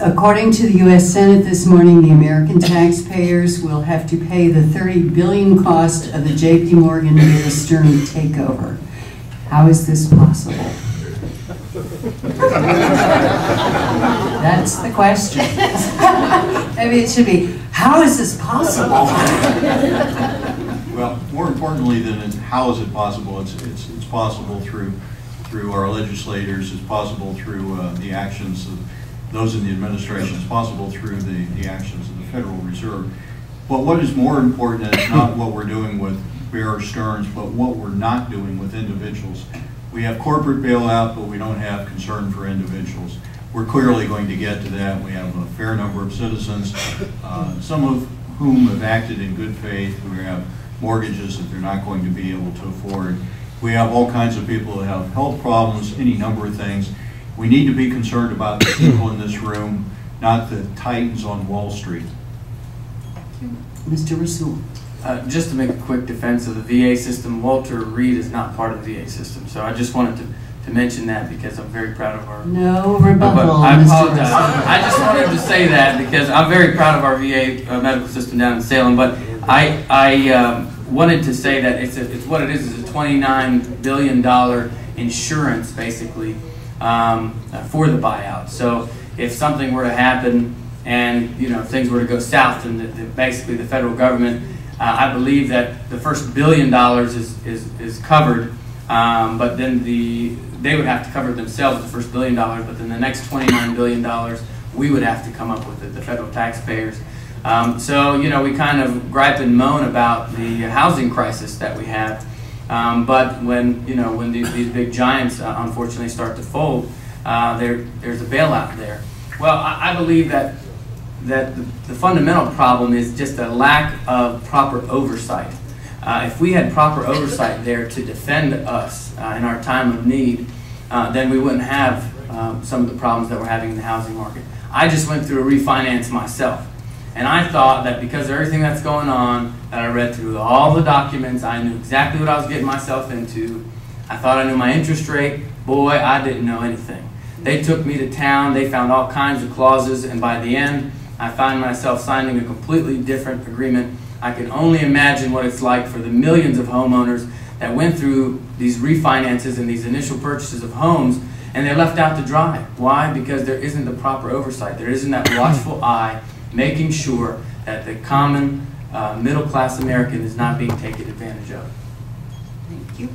According to the U.S. Senate this morning, the American taxpayers will have to pay the $30 billion cost of the J.P. Morgan Bear Stearns takeover. How is this possible? That's the question. Maybe it should be, how is this possible? Well, more importantly than how is it possible, it's possible through our legislators, it's possible through the actions of those in the administration, it's possible through the actions of the Federal Reserve. But what is more important is not what we're doing with Bear Stearns, but what we're not doing with individuals. We have corporate bailout, but we don't have concern for individuals. We're clearly going to get to that. We have a fair number of citizens, some of whom have acted in good faith, who have mortgages that they're not going to be able to afford. We have all kinds of people who have health problems, any number of things. We need to be concerned about the people in this room, not the titans on Wall Street. Mr. Rasoul. Just to make a quick defense of the VA system, Walter Reed is not part of the VA system. So I just wanted to mention that because I'm very proud of our... No rebuttal, I apologize. I just wanted to say that because I'm very proud of our VA medical system down in Salem. But I wanted to say that it's what it is. It's a $29 billion insurance, basically, for the buyout. So if something were to happen and things were to go south, and basically the federal government, I believe that the first $1 billion is covered, but then they would have to cover it themselves, the first $1 billion, but then the next $29 billion we would have to come up with it, the federal taxpayers. So we kind of gripe and moan about the housing crisis that we have, but when these big giants unfortunately start to fold, there's a bailout there. Well, I believe that the fundamental problem is just a lack of proper oversight. If we had proper oversight there to defend us in our time of need, then we wouldn't have some of the problems that we're having in the housing market. I just went through a refinance myself, and I thought that because of everything that's going on, that I read through all the documents, I knew exactly what I was getting myself into. I thought I knew my interest rate. Boy, I didn't know anything. They took me to town, they found all kinds of clauses, and by the end, I found myself signing a completely different agreement. I can only imagine what it's like for the millions of homeowners that went through these refinances and these initial purchases of homes, and they're left out to dry. Why? Because there isn't the proper oversight. There isn't that watchful eye making sure that the common middle-class American is not being taken advantage of. Thank you.